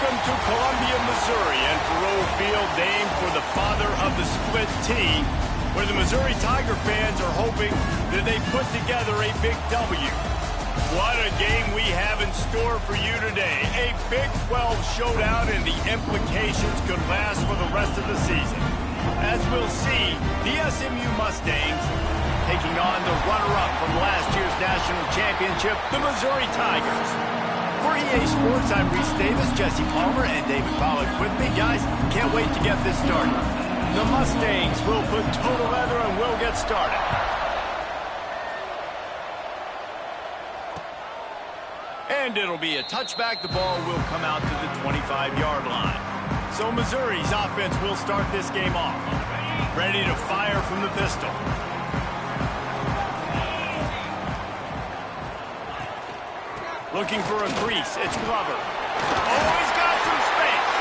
Welcome to Columbia, Missouri, and Faurot Field, named for the father of the split T, where the Missouri Tiger fans are hoping that they put together a big W. What a game we have in store for you today. A Big 12 showdown, and the implications could last for the rest of the season. As we'll see, the SMU Mustangs taking on the runner-up from last year's national championship, the Missouri Tigers. For EA Sports, I'm Reese Davis, Jesse Palmer, and David Pollack with me. Guys, can't wait to get this started. The Mustangs will put total leather and we'll get started. And it'll be a touchback. The ball will come out to the 25-yard line. So Missouri's offense will start this game off. Ready to fire from the pistol. Looking for a crease. It's Glover. Oh, he's got some space.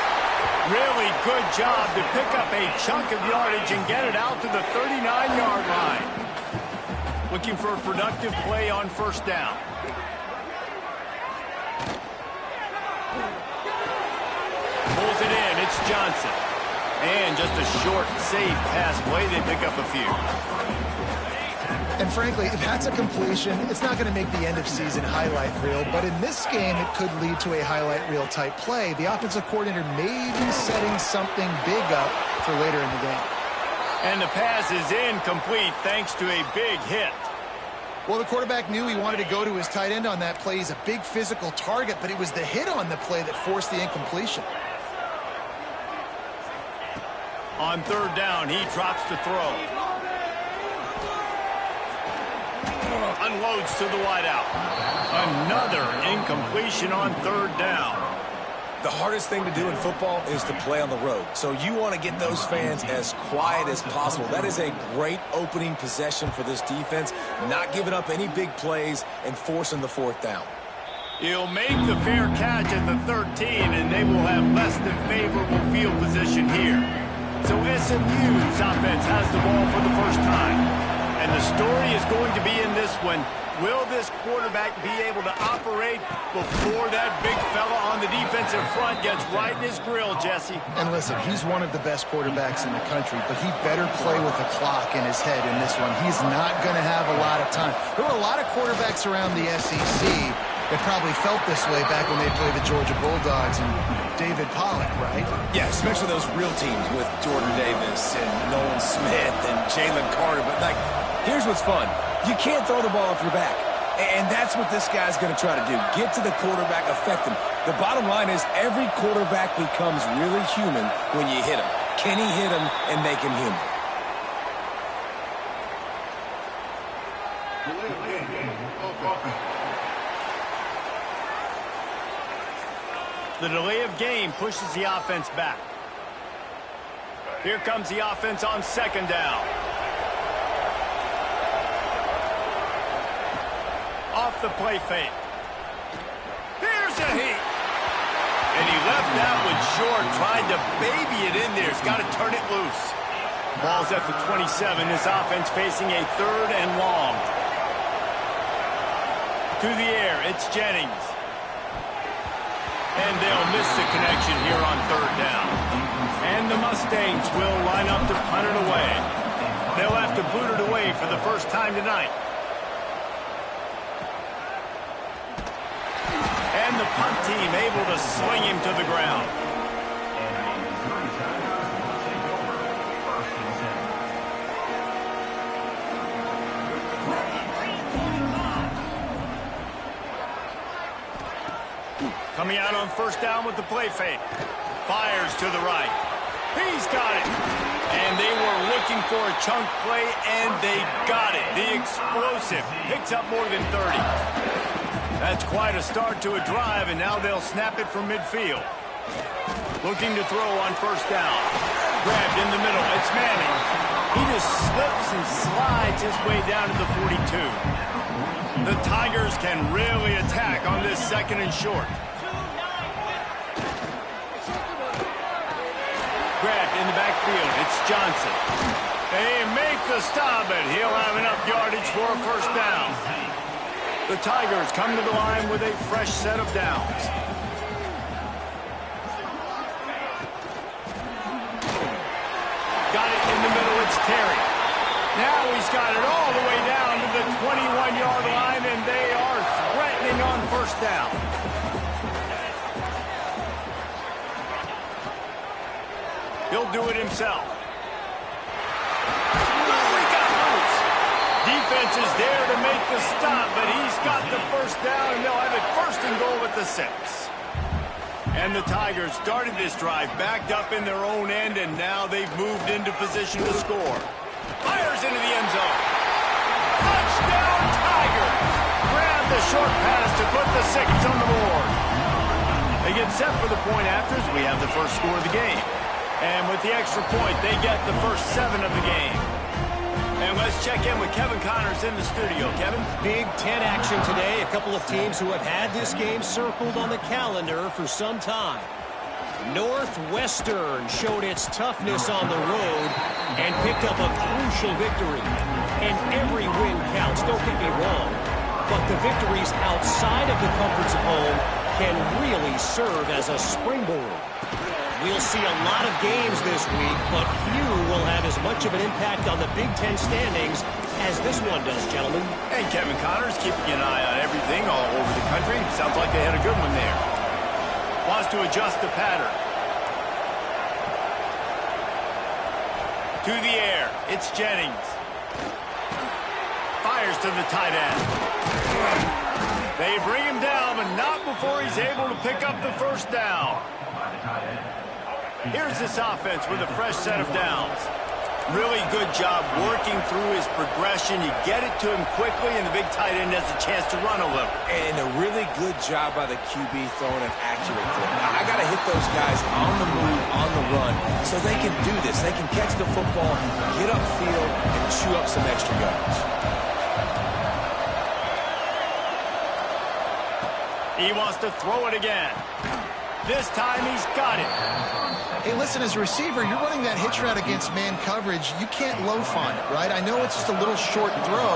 Really good job to pick up a chunk of yardage and get it out to the 39-yard line. Looking for a productive play on first down. Pulls it in. It's Johnson. And just a short, safe pass play. They pick up a few. And frankly, if that's a completion, it's not going to make the end-of-season highlight reel. But in this game, it could lead to a highlight reel type play. The offensive coordinator may be setting something big up for later in the game. And the pass is incomplete thanks to a big hit. Well, the quarterback knew he wanted to go to his tight end on that play. He's a big physical target, but it was the hit on the play that forced the incompletion. On third down, he drops to throw. Unloads to the wideout. Another incompletion on third down. The hardest thing to do in football is to play on the road. So you want to get those fans as quiet as possible. That is a great opening possession for this defense. Not giving up any big plays and forcing the fourth down. He'll make the fair catch at the 13, and they will have less than favorable field position here. So SMU's offense has the ball for the first time. And the story is going to be in this one. Will this quarterback be able to operate before that big fella on the defensive front gets right in his grill, Jesse? And listen, he's one of the best quarterbacks in the country, but he better play with the clock in his head in this one. He's not going to have a lot of time. There were a lot of quarterbacks around the SEC that probably felt this way back when they played the Georgia Bulldogs and David Pollack, right? Yeah, especially those real teams with Jordan Davis and Nolan Smith and Jalen Carter. But, like, here's what's fun. You can't throw the ball off your back. And that's what this guy's going to try to do. Get to the quarterback, affect him. The bottom line is every quarterback becomes really human when you hit him. Can he hit him and make him human? The delay of game pushes the offense back. Here comes the offense on second down. Off the play fake. Here's a heat. And he left that one short, tried to baby it in there. He's got to turn it loose. Ball's at the 27. This offense facing a third and long. To the air, it's Jennings. And they'll miss the connection here on third down. And the Mustangs will line up to punt it away. They'll have to boot it away for the first time tonight. And the punt team able to sling him to the ground. Coming out on first down with the play fake. Fires to the right. He's got it. And they were looking for a chunk play, and they got it. The explosive picks up more than 30. That's quite a start to a drive, and now they'll snap it from midfield. Looking to throw on first down. Grabbed in the middle. It's Manning. He just slips and slides his way down to the 42. The Tigers can really attack on this second and short. Grabbed in the backfield. It's Johnson. They make the stop, and he'll have enough yardage for a first down. The Tigers come to the line with a fresh set of downs. carry. Now he's got it all the way down to the 21-yard line, and they are threatening on first down. He'll do it himself. Defense is there to make the stop, but he's got the first down, and they'll have it first and goal at the 6. And the Tigers started this drive backed up in their own end, and now they've moved into position to score. Fires into the end zone. Touchdown, Tigers! Grab the short pass to put the 6 on the board. They get set for the point afters. We have the first score of the game. And with the extra point, they get the first 7 of the game. And let's check in with Kevin Connors in the studio. Kevin? Big Ten action today. A couple of teams who have had this game circled on the calendar for some time. Northwestern showed its toughness on the road and picked up a crucial victory. And every win counts, don't get me wrong. But the victories outside of the comforts of home can really serve as a springboard. We'll see a lot of games this week, but few will have as much of an impact on the Big Ten standings as this one does, gentlemen. And Kevin Connors keeping an eye on everything all over the country. Sounds like they had a good one there. Wants to adjust the pattern. To the air. It's Jennings. Fires to the tight end. They bring him down, but not before he's able to pick up the first down. Here's this offense with a fresh set of downs. Really good job working through his progression. You get it to him quickly, and the big tight end has a chance to run a little. And a really good job by the QB throwing an accurate throw. Now, I got to hit those guys on the move, on the run, so they can do this. They can catch the football, get upfield, and chew up some extra yards. He wants to throw it again. This time he's got it. Hey, listen, as a receiver, you're running that hitch route against man coverage. You can't loaf on it, right? I know it's just a little short throw,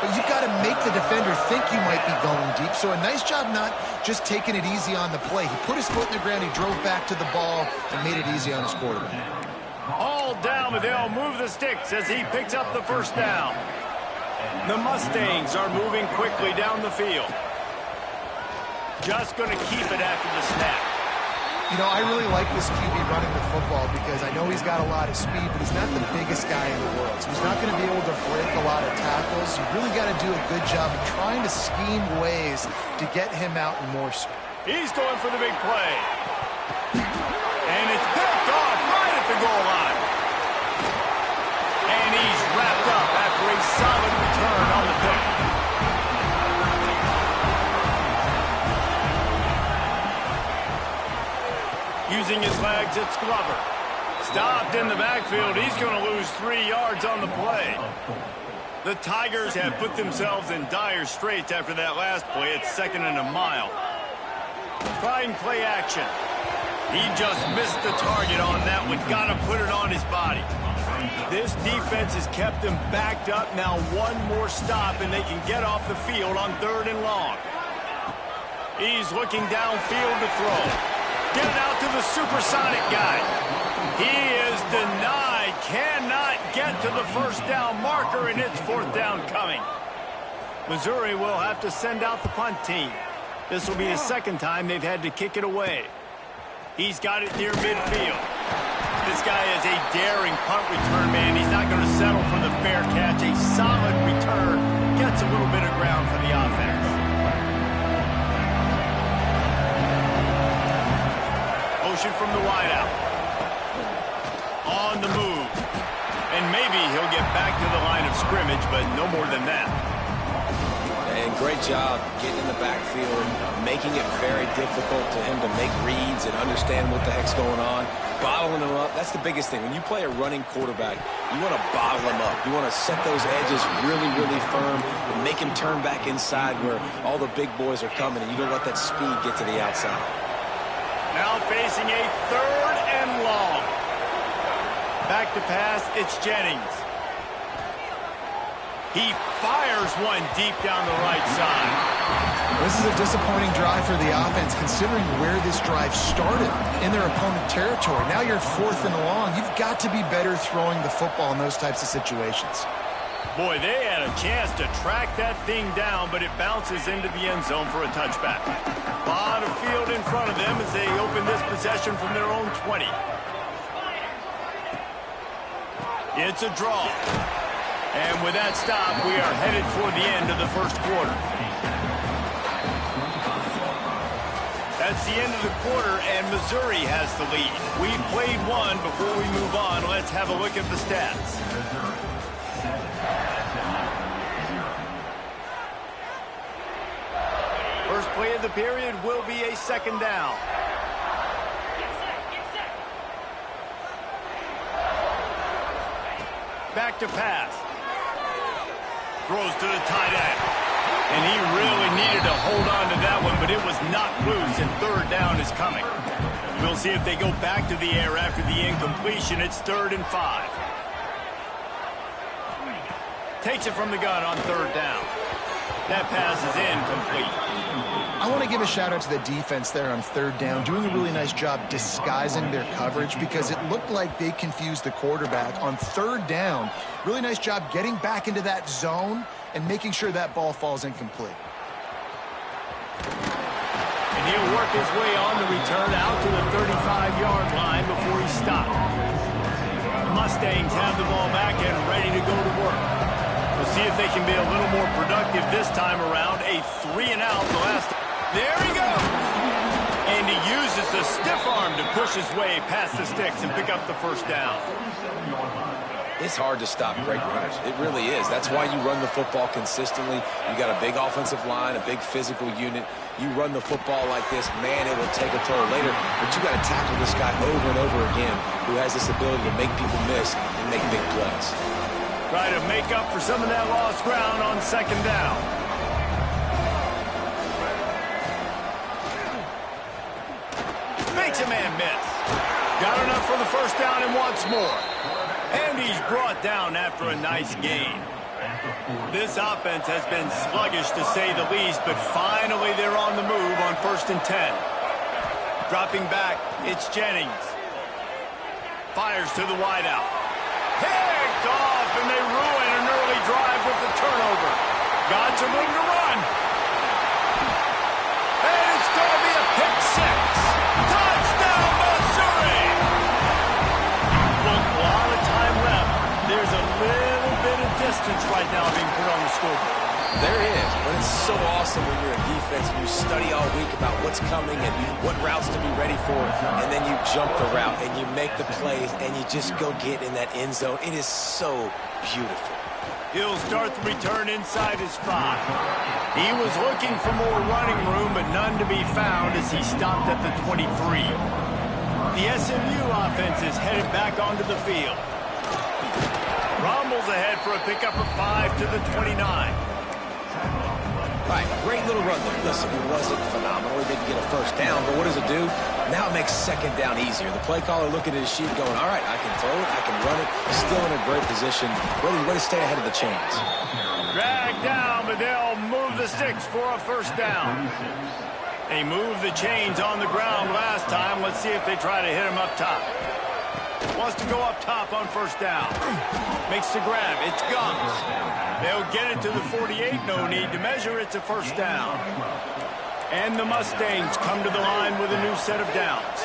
but you've got to make the defender think you might be going deep. So a nice job not just taking it easy on the play. He put his foot in the ground, he drove back to the ball, and made it easy on his quarterback. All down, but they'll move the sticks as he picks up the first down. The Mustangs are moving quickly down the field. Just going to keep it after the snap. You know, I really like this QB running the football because I know he's got a lot of speed, but he's not the biggest guy in the world. So he's not going to be able to break a lot of tackles. You really got to do a good job of trying to scheme ways to get him out in more speed. He's going for the big play. And it's picked off right at the goal line. And he's wrapped up after a solid return on the pick. Using his legs, it's Glover. Stopped in the backfield. He's going to lose 3 yards on the play. The Tigers have put themselves in dire straits after that last play. It's 2nd and a mile. Trying play action. He just missed the target on that one. Got to put it on his body. This defense has kept them backed up. Now one more stop, and they can get off the field on 3rd and long. He's looking downfield to throw. Get it out to the supersonic guy. He is denied. Cannot get to the first down marker, and it's 4th down coming. Missouri will have to send out the punt team. This will be the 2nd time they've had to kick it away. He's got it near midfield. This guy is a daring punt return man. He's not going to settle for the fair catch. A solid return. Gets a little bit of ground for the offense. Motion from the wideout. On the move. And maybe he'll get back to the line of scrimmage, but no more than that. And great job getting in the backfield, making it very difficult to him to make reads and understand what the heck's going on. Bottling him up, that's the biggest thing. When you play a running quarterback, you want to bottle him up. You want to set those edges really, really firm and make him turn back inside where all the big boys are coming, and you don't let that speed get to the outside. Now facing a 3rd and long. Back to pass, it's Jennings. He fires one deep down the right side. This is a disappointing drive for the offense, considering where this drive started in their opponent territory. Now you're 4th and long. You've got to be better throwing the football in those types of situations. Boy, they had a chance to track that thing down, but it bounces into the end zone for a touchback. A lot of field in front of them as they open this possession from their own 20. It's a draw. And with that stop, we are headed toward the end of the first quarter. That's the end of the quarter, and Missouri has the lead. We've played one. Before we move on, let's have a look at the stats. First play of the period will be a second down. Back to pass. Throws to the tight end. And he really needed to hold on to that one, but it was knocked loose, and third down is coming. We'll see if they go back to the air after the incompletion. It's 3rd and 5. Takes it from the gun on third down. That pass is incomplete. I want to give a shout out to the defense there on third down, doing a really nice job disguising their coverage because it looked like they confused the quarterback on third down. Really nice job getting back into that zone and making sure that ball falls incomplete. And he'll work his way on the return out to the 35-yard line before he's stopped. The Mustangs have the ball back and ready to go to work. We'll see if they can be a little more productive this time around. A 3-and-out the last. There he goes! And he uses the stiff arm to push his way past the sticks and pick up the first down. It's hard to stop great runners. It really is. That's why you run the football consistently. You got a big offensive line, a big physical unit. You run the football like this, man, it will take a toll later. But you got to tackle this guy over and over again who has this ability to make people miss and make big plays. Try to make up for some of that lost ground on second down. Makes a man miss. Got enough for the first down and wants more. And he's brought down after a nice gain. This offense has been sluggish to say the least, but finally they're on the move on 1st and 10. Dropping back, it's Jennings. Fires to the wideout. Picked off, and they ruin an early drive with the turnover. Got some room to run. And it's going to be a pick six. Touchdown, Missouri! Look, a lot of time left. There's a little bit of distance right now being put on the scoreboard. There is, but it's so awesome when you're a defense and you study all week about what's coming and what routes to be ready for, and then you jump the route and you make the plays and you just go get in that end zone. It is so beautiful. He'll start the return inside his 5. He was looking for more running room, but none to be found as he stopped at the 23. The SMU offense is headed back onto the field. Rumbles ahead for a pickup of 5 to the 29. All right, great little run there. Listen, it wasn't phenomenal. He didn't get a first down, but what does it do? Now it makes second down easier. The play caller looking at his sheet going, all right, I can throw it, I can run it. Still in a great position. Way to stay ahead of the chains. Dragged down, but they'll move the sticks for a first down. They moved the chains on the ground last time. Let's see if they try to hit him up top. Wants to go up top on first down. Makes the grab. It's Gums. They'll get it to the 48. No need to measure. It's a first down. And the Mustangs come to the line with a new set of downs.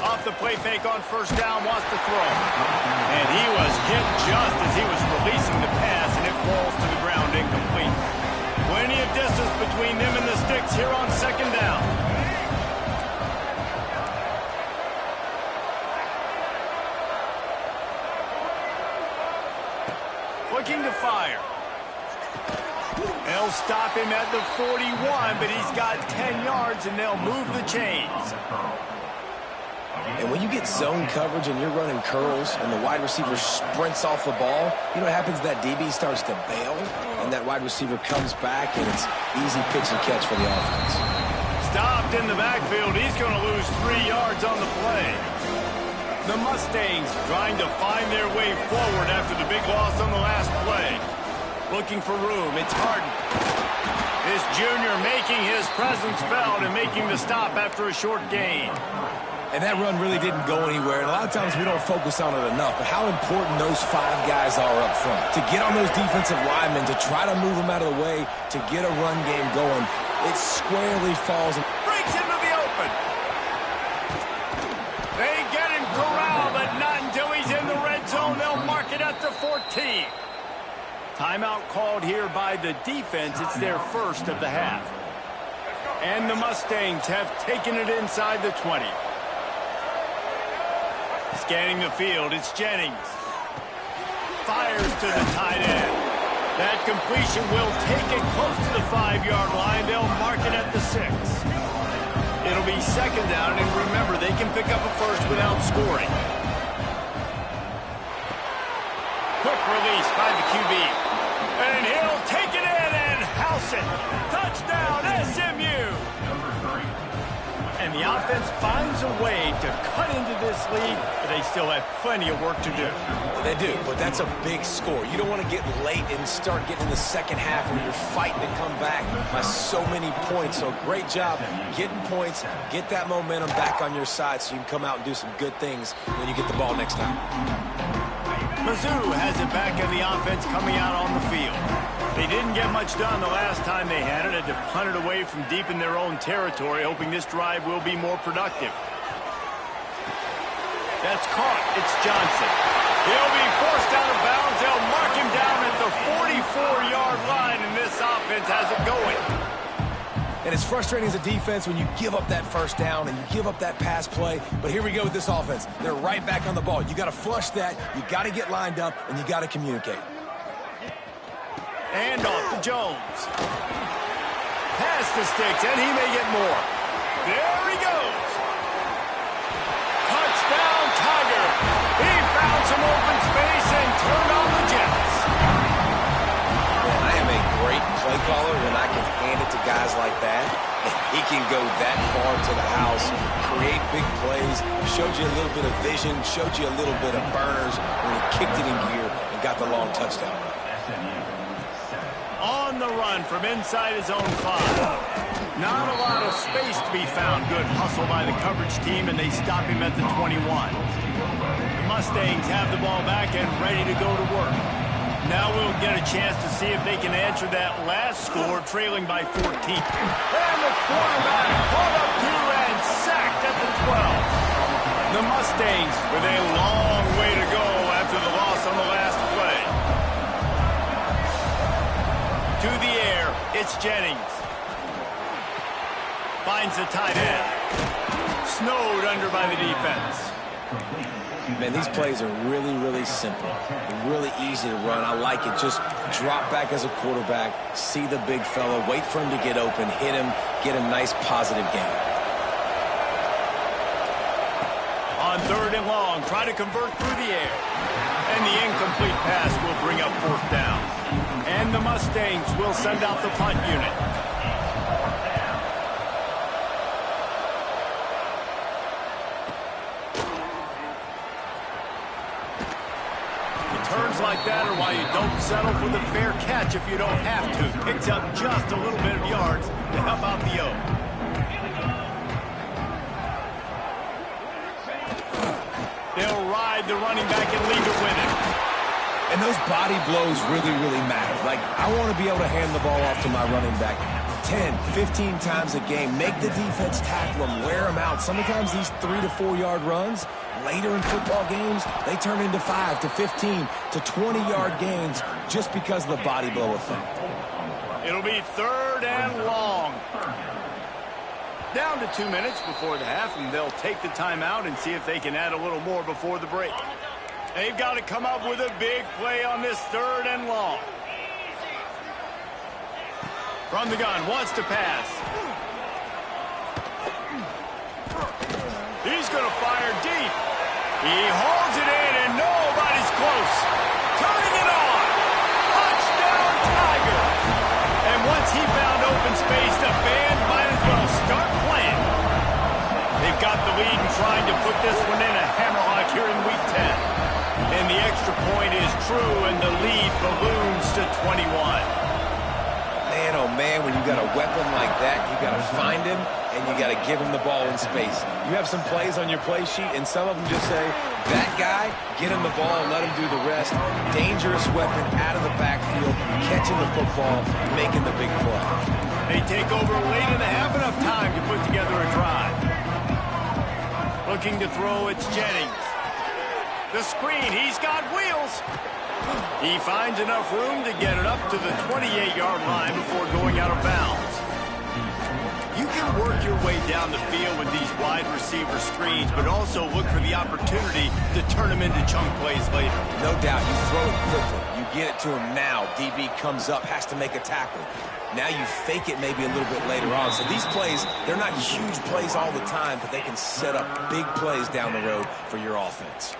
Off the play fake on first down. Wants to throw. And he was hit just as he was releasing the pass, and it falls to the ground incomplete. Plenty of distance between them and the sticks here on second down. Looking to fire. They'll stop him at the 41, but he's got 10 yards, and they'll move the chains. And when you get zone coverage and you're running curls and the wide receiver sprints off the ball, you know what happens? That DB starts to bail, and that wide receiver comes back, and it's easy pitch and catch for the offense. Stopped in the backfield. He's going to lose 3 yards on the play. The Mustangs trying to find their way forward after the big loss on the last play. Looking for room. It's Harden. This junior making his presence felt and making the stop after a short gain. And that run really didn't go anywhere. And a lot of times we don't focus on it enough, but how important those 5 guys are up front. To get on those defensive linemen, to try to move them out of the way, to get a run game going, it squarely falls. Breaks into the open. They get him corralled, but not until he's in the red zone. They'll mark it at the 14. Timeout called here by the defense. It's their first of the half. And the Mustangs have taken it inside the 20. Scanning the field, it's Jennings. Fires to the tight end. That completion will take it close to the 5-yard line. They'll mark it at the 6. It'll be second down, and remember, they can pick up a first without scoring. Quick release by the QB. And he'll take it in and house it. Touchdown, SMU. And the offense finds a way to cut into this lead, but they still have plenty of work to do. They do, but that's a big score. You don't want to get late and start getting in the second half where you're fighting to come back by so many points. So great job getting points, get that momentum back on your side so you can come out and do some good things when you get the ball next time. Mizzou has it back in the offense coming out on the field. They didn't get much done the last time they had it. Had to punt it away from deep in their own territory, hoping this drive will be more productive. That's caught. It's Johnson. He'll be forced out of bounds. They'll mark him down at the 44-yard line, and this offense has it going. And it's frustrating as a defense when you give up that first down and you give up that pass play. But here we go with this offense. They're right back on the ball. You got to flush that. You got to get lined up, and you got to communicate. And off to Jones. Pass the sticks, and he may get more. There he goes. Touchdown, Tiger. He found some open space and turned on the Jets. Man, I am a great play caller when I can hand it to guys like that. He can go that far to the house, create big plays, showed you a little bit of vision, showed you a little bit of burners when he kicked it in gear and got the long touchdown. On the run from inside his own 5. Not a lot of space to be found. Good hustle by the coverage team, and they stop him at the 21. The Mustangs have the ball back and ready to go to work. Now we'll get a chance to see if they can answer that last score, trailing by 14. And the quarterback caught up to and sacked at the 12. The Mustangs with a long way to go after the loss on the last play. To the air, it's Jennings. Finds the tight end. Snowed under by the defense. Man, these plays are really, really simple. Really easy to run. I like it. Just drop back as a quarterback, see the big fella, wait for him to get open, hit him, get a nice positive gain. On 3rd and long, try to convert through the air. And the incomplete pass will bring up 4th down. And the Mustangs will send out the punt unit. Turns like that are why you don't settle for the fair catch if you don't have to. Picks up just a little bit of yards to help out the O. They'll ride the running back and leave it with him. And those body blows really, really matter. Like, I want to be able to hand the ball off to my running back 10, 15 times a game. Make the defense tackle them, wear them out. Sometimes these 3 to 4 yard runs, later in football games, they turn into 5 to 15 to 20-yard gains just because of the body blow effect. It'll be 3rd and long. Down to 2 minutes before the half, and they'll take the timeout and see if they can add a little more before the break. They've got to come up with a big play on this 3rd and long. From the gun, wants to pass. He's going to fire deep. He holds it in, and nobody's close. Turning it on. Touchdown, Tiger. And once he found open space, the band might as well start playing. They've got the lead and trying to put this one in a hammerlock here point is true, and the lead balloons to 21. Man, oh man, when you got a weapon like that, you got to find him, and you got to give him the ball in space. You have some plays on your play sheet, and some of them just say, that guy, get him the ball and let him do the rest. Dangerous weapon out of the backfield, catching the football, making the big play. They take over late in the half, enough time to put together a drive. Looking to throw, it's Jennings. The screen, he's got wheels. He finds enough room to get it up to the 28-yard line before going out of bounds. You can work your way down the field with these wide receiver screens, but also look for the opportunity to turn them into chunk plays later. No doubt, you throw it quickly. You get it to him now. DB comes up, has to make a tackle. Now you fake it maybe a little bit later on. So these plays, they're not huge plays all the time, but they can set up big plays down the road for your offense.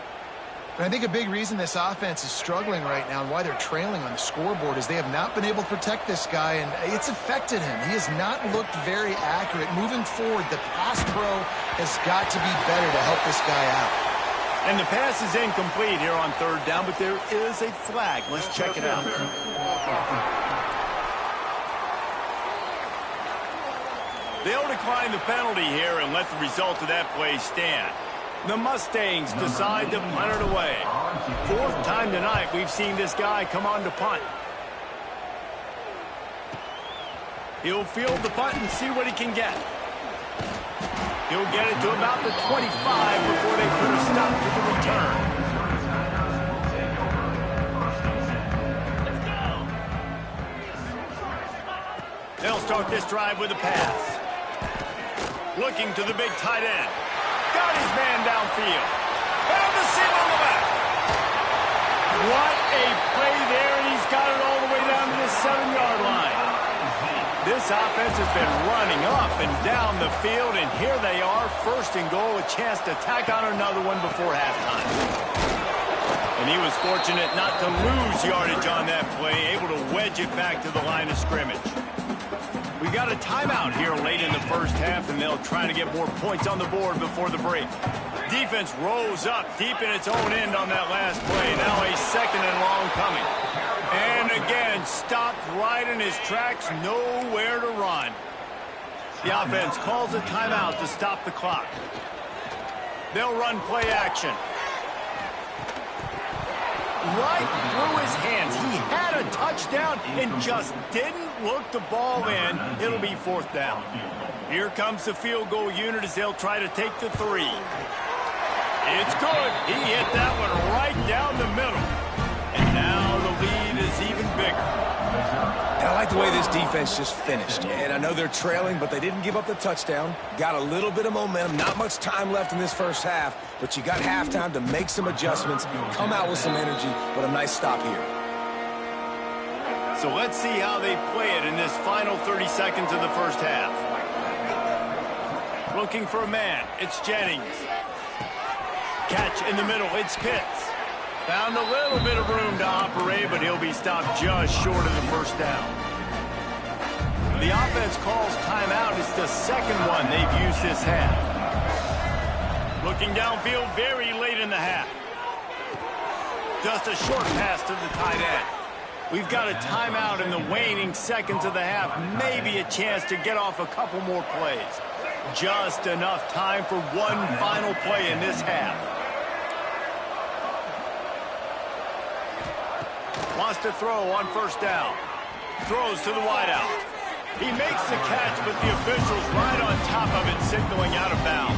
And I think a big reason this offense is struggling right now and why they're trailing on the scoreboard is they have not been able to protect this guy, and it's affected him. He has not looked very accurate. Moving forward, the pass pro has got to be better to help this guy out. And the pass is incomplete here on third down, but there is a flag. Let's check it out. They'll decline the penalty here and let the result of that play stand. The Mustangs decide to punt it away. Fourth time tonight we've seen this guy come on to punt. He'll field the punt and see what he can get. He'll get it to about the 25 before they put a stop to the return. They'll start this drive with a pass. Looking to the big tight end. Got his man downfield. Found the seam on the left. What a play there, and he's got it all the way down to the 7-yard line. This offense has been running up and down the field, and here they are, first and goal, a chance to tack on another one before halftime. And he was fortunate not to lose yardage on that play, able to wedge it back to the line of scrimmage. We got a timeout here late in the first half, and they'll try to get more points on the board before the break. Defense rose up deep in its own end on that last play. Now a second and long coming. And again, stopped right in his tracks, nowhere to run. The offense calls a timeout to stop the clock. They'll run play action. Right through his hands. He had a touchdown and just didn't look the ball in. It'll be fourth down. Here comes the field goal unit as they'll try to take the 3. It's good. He hit that one right down the middle. And now the lead is even bigger. And I like the way this defense just finished. And I know they're trailing, but they didn't give up the touchdown. Got a little bit of momentum. Not much time left in this first half, but you got halftime to make some adjustments, come out with some energy, but a nice stop here. So let's see how they play it in this final 30 seconds of the first half. Looking for a man. It's Jennings. Catch in the middle. It's Pitts. Found a little bit of room to operate, but he'll be stopped just short of the first down. The offense calls timeout. It's the second one they've used this half. Looking downfield very late in the half. Just a short pass to the tight end. We've got a timeout in the waning seconds of the half. Maybe a chance to get off a couple more plays. Just enough time for one final play in this half. Wants to throw on first down. Throws to the wideout. He makes the catch, but the official's right on top of it, signaling out of bounds.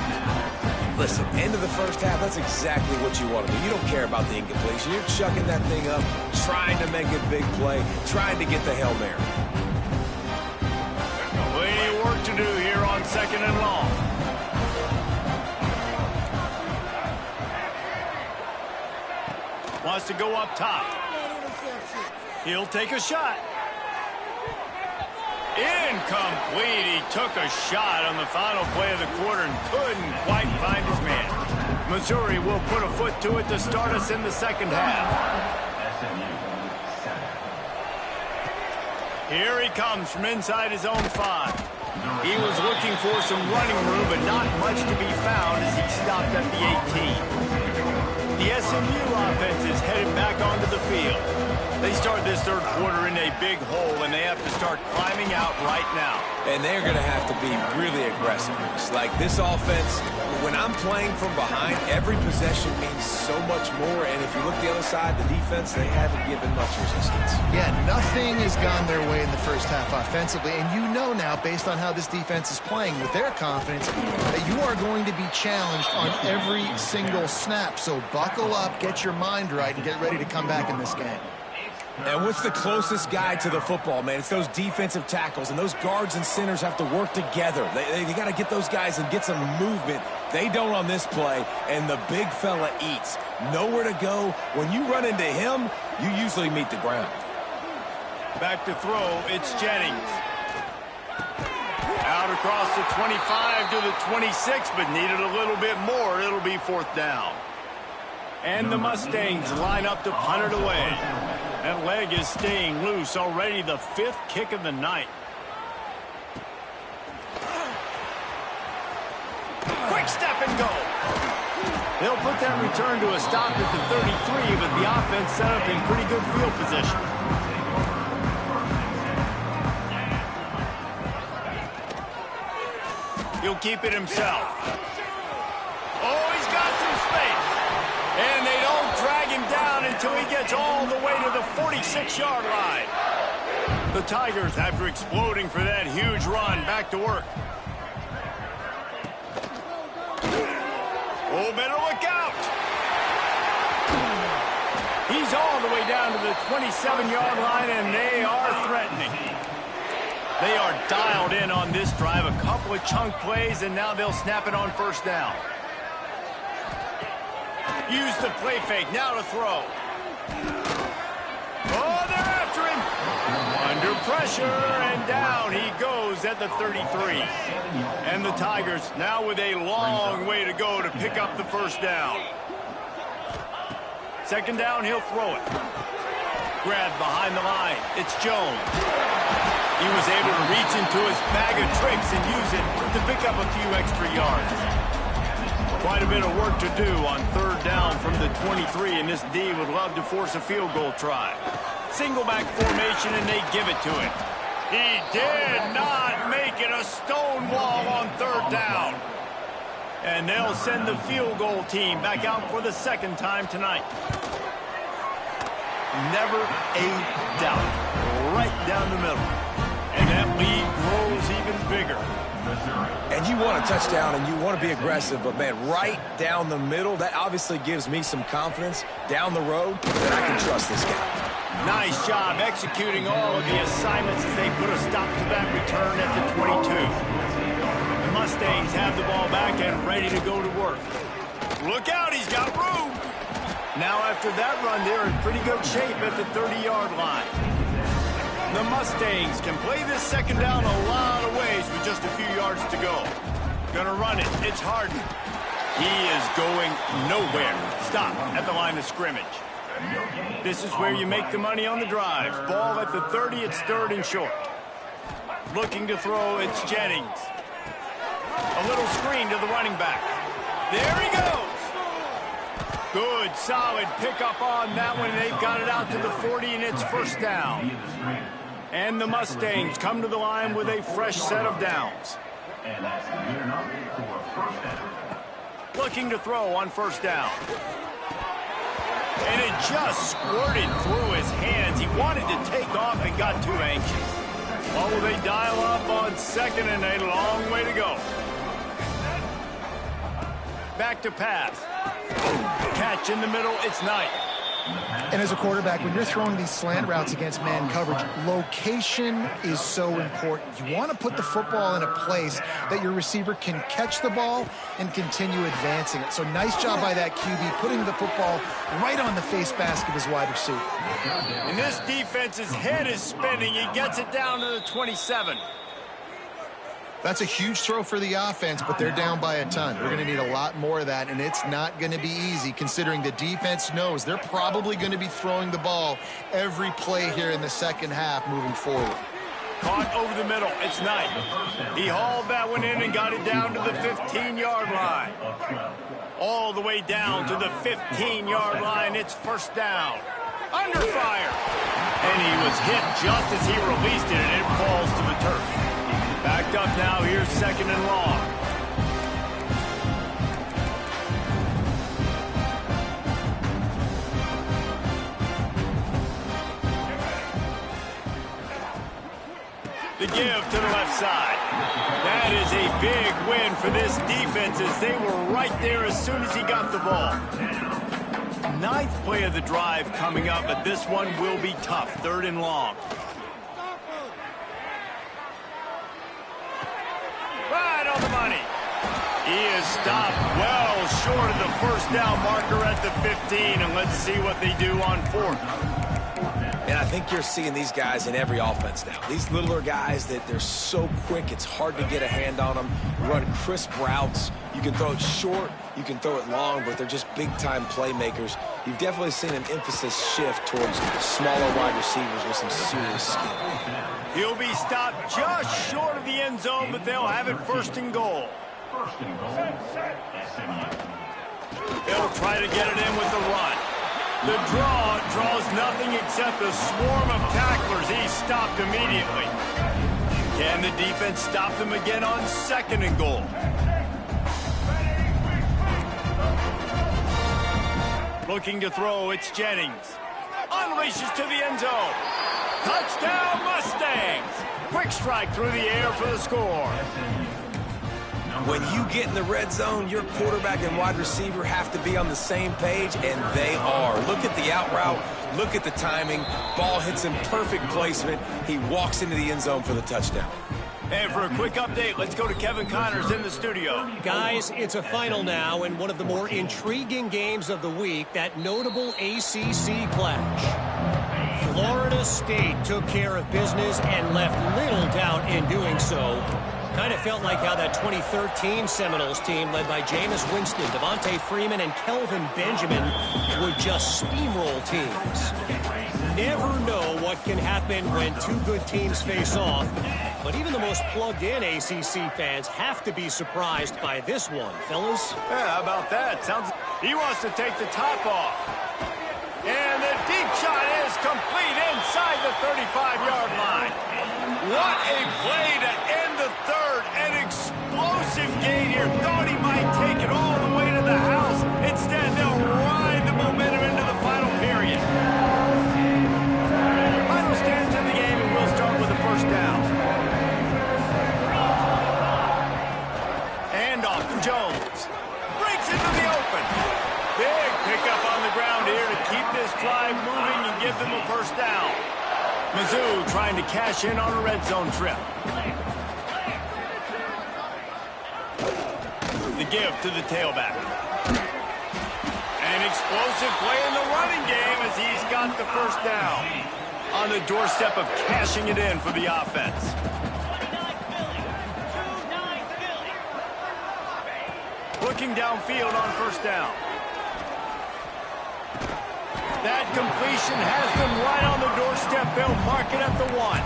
Listen, end of the first half, that's exactly what you want to do. You don't care about the incompletion. You're chucking that thing up, trying to make a big play, trying to get the Hail Mary. Plenty of work to do here on second and long. Wants to go up top. He'll take a shot. Incomplete. He took a shot on the final play of the quarter and couldn't quite find his man. Missouri will put a foot to it to start us in the second half. Here he comes from inside his own 5. He was looking for some running room, but not much to be found as he stopped at the 18. The SMU offense is headed back onto the field. They start this third quarter in a big hole, and they have to start climbing out right now. And they're going to have to be really aggressive. Like this offense, when I'm playing from behind, every possession means so much more. And if you look the other side, the defense, they haven't given much resistance. Yeah, nothing has gone their way in the first half offensively. And you know now, based on how this defense is playing with their confidence, that you are going to be challenged on every single snap. So buckle up, get your mind right, and get ready to come back in this game. And what's the closest guy to the football, man? It's those defensive tackles, and those guards and centers have to work together. They got to get those guys and get some movement. They don't on this play, and the big fella eats. Nowhere to go. When you run into him, you usually meet the ground. Back to throw, it's Jennings. Out across the 25 to the 26, but needed a little bit more. It'll be fourth down. And the Mustangs line up to punt it away. That leg is staying loose. Already the fifth kick of the night. Quick step and go. They'll put that return to a stop at the 33, but the offense set up in pretty good field position. He'll keep it himself. Oh, he's got some space. And they don't drag him down until he gets all the way to the 46-yard line. The Tigers, after exploding for that huge run, back to work. Oh, better look out. He's all the way down to the 27-yard line, and they are threatening. They are dialed in on this drive. A couple of chunk plays, and now they'll snap it on first down. Use the play fake. Now to throw. Oh, they're after him. Under pressure, and down he goes at the 33. And the Tigers now with a long way to go to pick up the first down. Second down, he'll throw it. Grabbed behind the line. It's Jones. He was able to reach into his bag of tricks and use it to pick up a few extra yards. Quite a bit of work to do on third down from the 23, and this D would love to force a field goal try. Single back formation, and they give it to him. He did not make it a stone wall on third down. And they'll send the field goal team back out for the second time tonight. Never a doubt. Right down the middle. And that lead grows even bigger. And you want a touchdown and you want to be aggressive, but, man, right down the middle, that obviously gives me some confidence down the road that I can trust this guy. Nice job executing all of the assignments as they put a stop to that return at the 22. The Mustangs have the ball back and ready to go to work. Look out, he's got room. Now after that run, they're in pretty good shape at the 30-yard line. The Mustangs can play this second down a lot of ways with just a few yards to go. Gonna run it. It's Harden. He is going nowhere. Stop at the line of scrimmage. This is where you make the money on the drives. Ball at the 30. It's third and short. Looking to throw. It's Jennings. A little screen to the running back. There he goes. Good, solid pickup on that one. They've got it out to the 40, and it's first down. And the Mustangs come to the line with a fresh set of downs. Looking to throw on first down. And it just squirted through his hands. He wanted to take off and got too anxious. Well, will they dial up on second, and a long way to go. Back to pass. Catch in the middle, it's Knight. And as a quarterback, when you're throwing these slant routes against man coverage, location is so important. You want to put the football in a place that your receiver can catch the ball and continue advancing it. So nice job by that QB, putting the football right on the face mask of his wide receiver. And this defense's head is spinning. He gets it down to the 27. That's a huge throw for the offense, but they're down by a ton. We're going to need a lot more of that, and it's not going to be easy considering the defense knows they're probably going to be throwing the ball every play here in the second half moving forward. Caught over the middle. It's Knight. He hauled that one in and got it down to the 15-yard line. all the way down to the 15-yard line. It's first down. Under fire. And he was hit just as he released it, and it falls to the turf. Backed up now. Here's second and long. The give to the left side. That is a big win for this defense as they were right there as soon as he got the ball. Ninth play of the drive coming up, but this one will be tough. Third and long. Right on the money. He is stopped well short of the first down marker at the 15, and let's see what they do on fourth. And I think you're seeing these guys in every offense now. These littler guys that they're so quick, it's hard to get a hand on them. Run crisp routes. You can throw it short, you can throw it long, but they're just big-time playmakers. You've definitely seen an emphasis shift towards smaller wide receivers with some serious skill. He'll be stopped just short of the end zone, but they'll have it first and goal. They'll try to get it in with the run. The draw draws nothing except a swarm of tacklers. He's stopped immediately. Can the defense stop them again on second and goal? Looking to throw, it's Jennings. Unleashes to the end zone. Touchdown Mustangs! Quick strike through the air for the score. When you get in the red zone, your quarterback and wide receiver have to be on the same page, and they are. Look at the out route. Look at the timing. Ball hits him, perfect placement. He walks into the end zone for the touchdown. And for a quick update, let's go to Kevin Connors in the studio. Guys, it's a final now in one of the more intriguing games of the week, that notable ACC clash. Florida State took care of business and left little doubt in doing so. Kind of felt like how that 2013 Seminoles team led by Jameis Winston, Devontae Freeman, and Kelvin Benjamin would just steamroll teams. Never know what can happen when two good teams face off, but even the most plugged-in ACC fans have to be surprised by this one, fellas. Yeah, how about that? He wants to take the top off. And the deep shot is complete inside the 35-yard line. What a play to end the third. An explosive gain here. Thought he might take it all the way to the house. Instead, they'll ride the momentum into the final period. Final stands in the game, and we'll start with the first down. Handoff to Jones. Breaks into the open. Big pickup on the ground here to keep this drive moving and give them a first down. Mizzou trying to cash in on a red zone trip. The give to the tailback. An explosive play in the running game as he's got the first down. On the doorstep of cashing it in for the offense. Looking downfield on first down. That completion has them right on the doorstep. They'll mark it at the 1.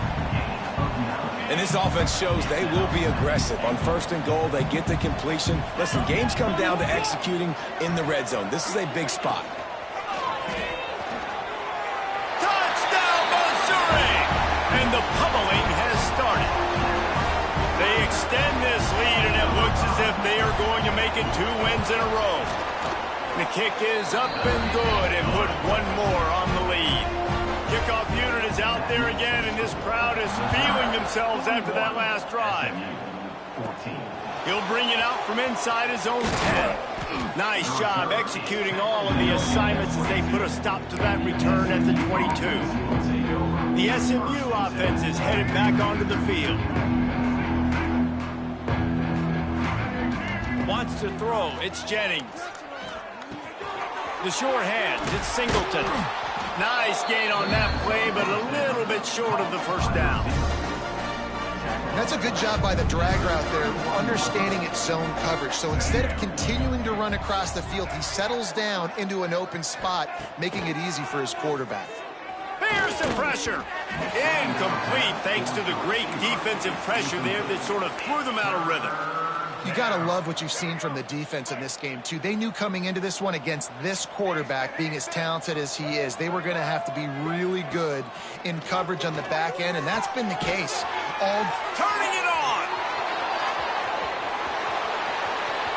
And this offense shows they will be aggressive. On first and goal, they get the completion. Listen, games come down to executing in the red zone. This is a big spot. Touchdown, Missouri! And the pummeling has started. They extend this lead, and it looks as if they are going to make it 2 wins in a row. The kick is up and good, and put one more on the lead. Kickoff unit is out there again, and this crowd is feeling themselves after that last drive. He'll bring it out from inside his own 10. Nice job executing all of the assignments as they put a stop to that return at the 22. The SMU offense is headed back onto the field. Wants to throw. It's Jennings. The short hands, it's Singleton. Nice gain on that play, but a little bit short of the first down. That's a good job by the drag route there, understanding its zone coverage. So instead of continuing to run across the field, he settles down into an open spot, making it easy for his quarterback. Pearson pressure. Incomplete thanks to the great defensive pressure there that sort of threw them out of rhythm. You got to love what you've seen from the defense in this game, too. They knew coming into this one against this quarterback, being as talented as he is, they were going to have to be really good in coverage on the back end, and that's been the case. Turning it on!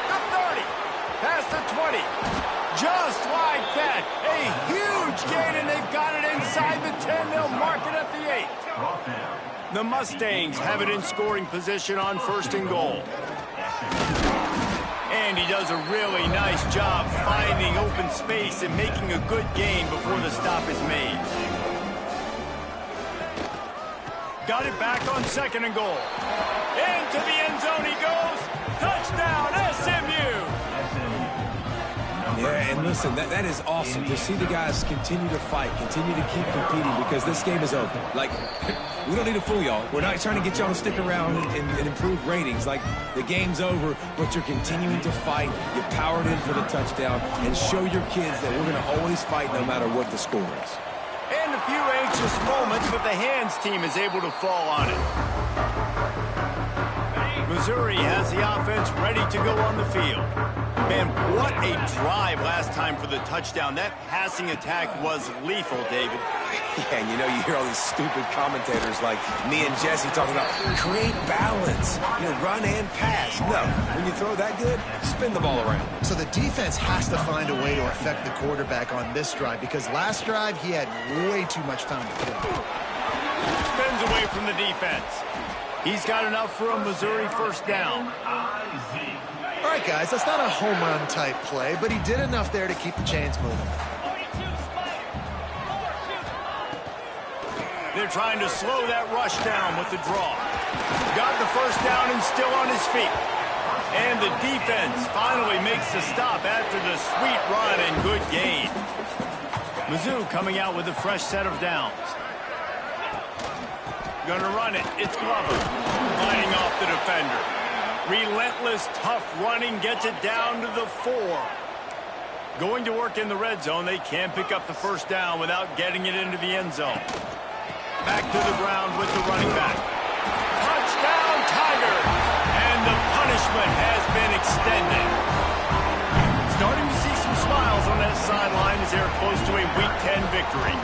The 30, past the 20, just like that. A huge gain, and they've got it inside the 10. They'll mark it at the 8. The Mustangs have it in scoring position on 1st and goal. And he does a really nice job finding open space and making a good gain before the stop is made. Got it back on 2nd and goal. Into the end zone he goes. Touchdown, SMU! Yeah, and listen, that is awesome to see the guys continue to fight, continue to keep competing, because this game is over. Like, we don't need to fool y'all. We're not trying to get y'all to stick around and improve ratings. Like, the game's over, but you're continuing to fight. You powered in for the touchdown, and show your kids that we're going to always fight no matter what the score is. And a few anxious moments, but the hands team is able to fall on it. Missouri has the offense ready to go on the field. Man, what a drive last time for the touchdown. That passing attack was lethal, David. Yeah, and you know, you hear all these stupid commentators like me and Jesse talking about create balance, run and pass. No, when you throw that good, spin the ball around. So the defense has to find a way to affect the quarterback on this drive, because last drive he had way too much time to kill. Spins away from the defense. He's got enough for a Missouri 1st down. All right, guys, that's not a home run type play, but he did enough there to keep the chains moving. They're trying to slow that rush down with the draw. Got the 1st down and still on his feet. And the defense finally makes the stop after the sweet run and good gain. Mizzou coming out with a fresh set of downs. Gonna run it. It's Glover fighting off the defender. Relentless, tough running gets it down to the 4. Going to work in the red zone. They can't pick up the 1st down without getting it into the end zone. Back to the ground with the running back. Touchdown, Tiger! And the punishment has been extended. Starting to see some smiles on that sideline as they're close to a Week 10 victory.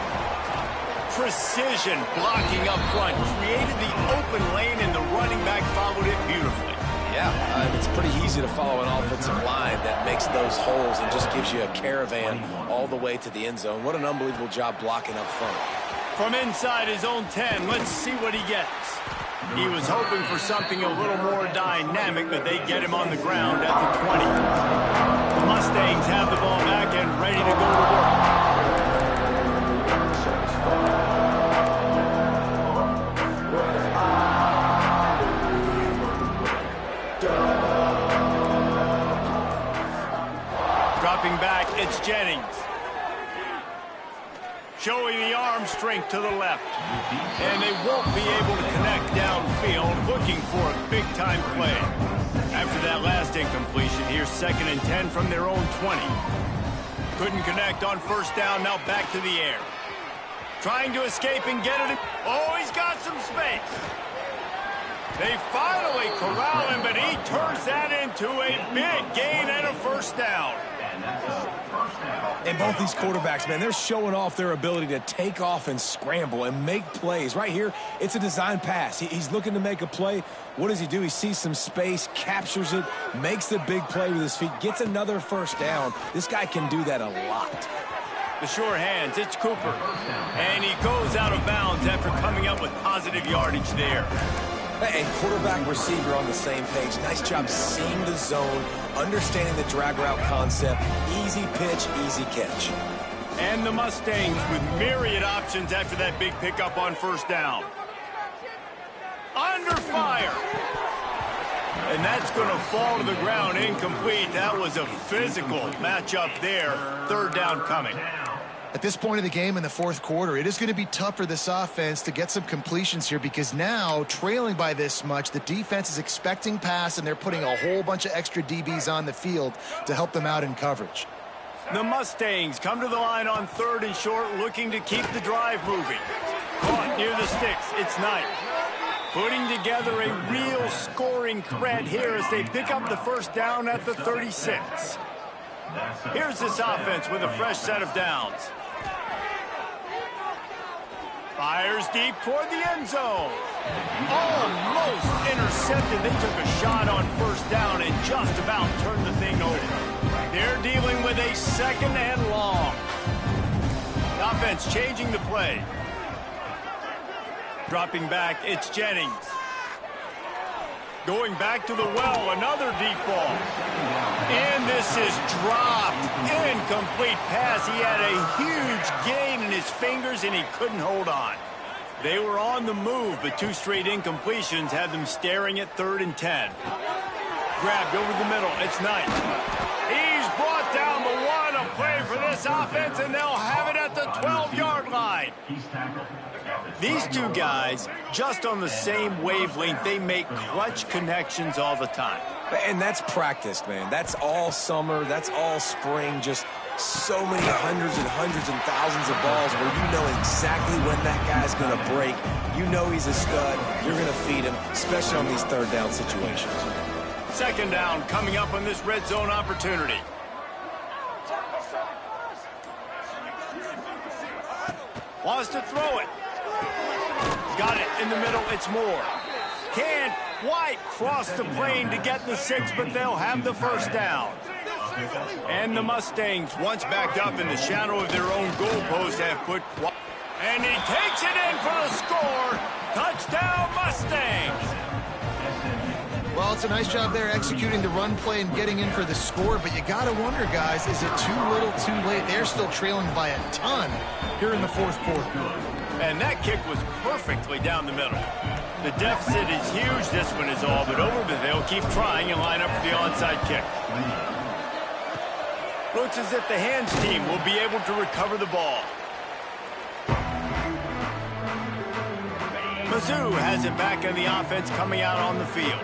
Precision blocking up front created the open lane, and the running back followed it beautifully. Yeah, it's pretty easy to follow an offensive line that makes those holes and just gives you a caravan all the way to the end zone. What an unbelievable job blocking up front. From inside his own 10, let's see what he gets. He was hoping for something a little more dynamic, but they get him on the ground at the 20. The Mustangs have the ball back and ready to go to work. Dropping back, it's Jennings. Showing the arm strength to the left. And they won't be able to connect downfield, looking for a big-time play. After that last incompletion, here's 2nd and 10 from their own 20. Couldn't connect on 1st down, now back to the air. Trying to escape and get it. Oh, he's got some space. They finally corral him, but he turns that into a big gain and a 1st down. And both these quarterbacks, man, they're showing off their ability to take off and scramble and make plays. Right here, it's a design pass. He's looking to make a play. What does he do? He sees some space, captures it, makes the big play with his feet, gets another 1st down. This guy can do that a lot. The sure hands, it's Cooper. And he goes out of bounds after coming up with positive yardage there. And quarterback receiver on the same page. Nice job seeing the zone, understanding the drag route concept. Easy pitch, easy catch. And the Mustangs with myriad options after that big pickup on 1st down. Under fire. And that's going to fall to the ground incomplete. That was a physical matchup there. 3rd down coming. At this point of the game in the 4th quarter, it is going to be tough for this offense to get some completions here, because now, trailing by this much, the defense is expecting pass, and they're putting a whole bunch of extra DBs on the field to help them out in coverage. The Mustangs come to the line on 3rd and short, looking to keep the drive moving. Caught near the sticks. It's Knight. Putting together a real scoring threat here as they pick up the first down at the 36. Here's this offense with a fresh set of downs. Fires deep toward the end zone. Almost intercepted. They took a shot on first down and just about turned the thing over. They're dealing with a second and long. The offense changing the play. Dropping back, it's Jennings. Going back to the well, another deep ball. And this is dropped. Incomplete pass. He had a huge gain in his fingers, and he couldn't hold on. They were on the move, but two straight incompletions had them staring at 3rd and 10. Grabbed over the middle. It's Knight. He's brought down the one. A play for this offense, and they'll have it at the 12-yard line. These two guys, just on the same wavelength, they make clutch connections all the time. And that's practiced, man. That's all summer. That's all spring. Just so many hundreds and thousands of balls where you know exactly when that guy's going to break. You know he's a stud. You're going to feed him, especially on these third down situations. Second down coming up on this red zone opportunity. Wants to throw it. Got it in the middle. It's Moore. Can't quite cross the plane to get the 6, but they'll have the first down. And the Mustangs, once backed up in the shadow of their own goalpost, have put... And he takes it in for the score. Touchdown, Mustangs. Well, it's a nice job there executing the run play and getting in for the score, but you got to wonder, guys, is it too little, too late? They're still trailing by a ton here in the fourth quarter. And that kick was perfectly down the middle. The deficit is huge. This one is all but over, but they'll keep trying and line up for the onside kick. Looks as if the hands team will be able to recover the ball. Mizzou has it back in the offense coming out on the field.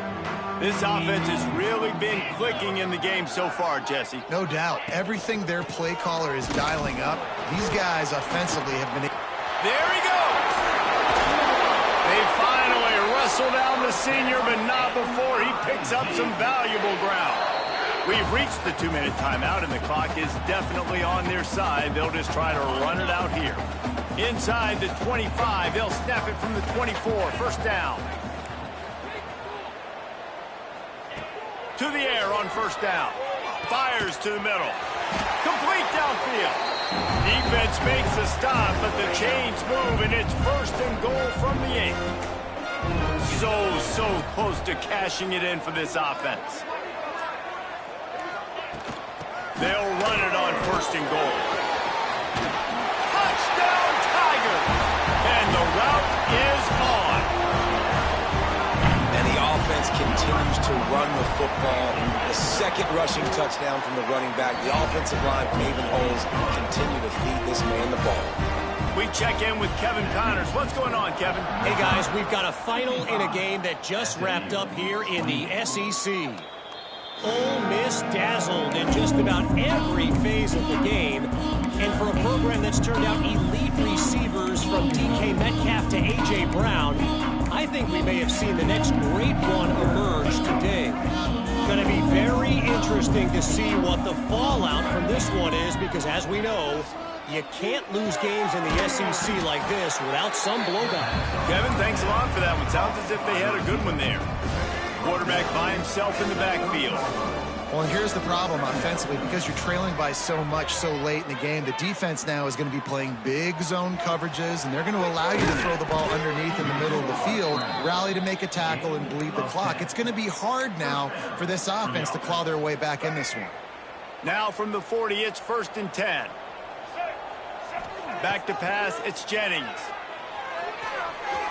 This offense has really been clicking in the game so far, Jesse. No doubt. Everything their play caller is dialing up, these guys offensively have been... There he goes! They finally wrestle down the senior, but not before he picks up some valuable ground. We've reached the 2-minute timeout, and the clock is definitely on their side. They'll just try to run it out here. Inside the 25, they'll snap it from the 24. First down. To the air on first down. Fires to the middle. Complete downfield. Defense makes the stop, but the chains move, and it's 1st and goal from the 8. So close to cashing it in for this offense. They'll run it on 1st and goal. Touchdown, Tiger! And the route is on. And the offense continues to run the football. The second rushing touchdown from the running back. The offensive line paving holes, continue to feed this man the ball. We check in with Kevin Connors. What's going on, Kevin? Hey, guys, we've got a final in a game that just wrapped up here in the SEC. Ole Miss dazzled in just about every phase of the game. And for a program that's turned out elite receivers from DK Metcalf to A.J. Brown, I think we may have seen the next great one emerge today. Going to be very interesting to see what the fallout from this one is, because as we know, you can't lose games in the SEC like this without some blowback. Kevin, thanks a lot for that one. Sounds as if they had a good one there. Quarterback by himself in the backfield. Well, and here's the problem offensively. Because you're trailing by so much so late in the game, the defense now is going to be playing big zone coverages, and they're going to allow you to throw the ball underneath in the middle of the field, rally to make a tackle, and bleed the clock. It's going to be hard now for this offense to claw their way back in this one. Now from the 40, it's 1st and 10. Back to pass, it's Jennings.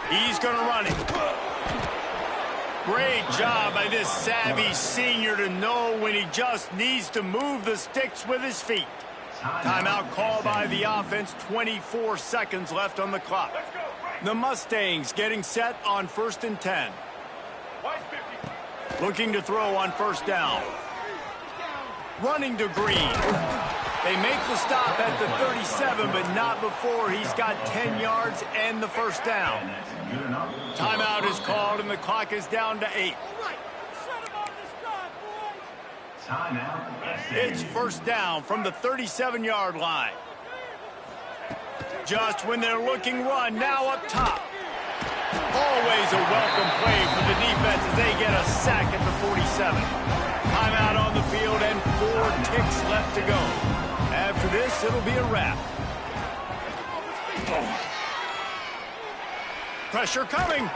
He's going to run it. Great job by this savvy senior to know when he just needs to move the sticks with his feet. Timeout call by the offense, 24 seconds left on the clock. The Mustangs getting set on 1st and 10. Looking to throw on 1st down. Running to Green. They make the stop at the 37, but not before he's got 10 yards and the first down. Timeout is called, and the clock is down to 8. It's first down from the 37-yard line. Just when they're looking run, now up top. Always a welcome play for the defense as they get a sack at the 47. Timeout on the field and 4 ticks left to go. After this, it'll be a wrap. Pressure coming.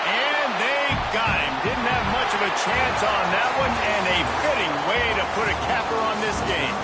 And they got him. Didn't have much of a chance on that one, and a fitting way to put a capper on this game.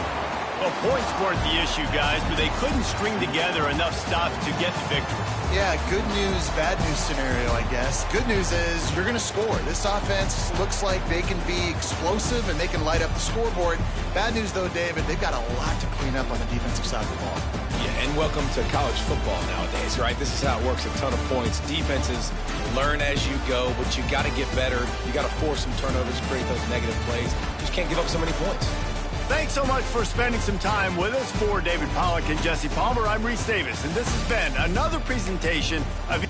Well, points weren't the issue, guys, but they couldn't string together enough stops to get the victory. Yeah, good news, bad news scenario, I guess. Good news is you're going to score. This offense looks like they can be explosive and they can light up the scoreboard. Bad news, though, David, they've got a lot to clean up on the defensive side of the ball. Yeah, and welcome to college football nowadays, right? This is how it works, a ton of points. Defenses learn as you go, but you got to get better. You got to force some turnovers, create those negative plays. Just can't give up so many points. Thanks so much for spending some time with us. For David Pollack and Jesse Palmer, I'm Reese Davis, and this has been another presentation of...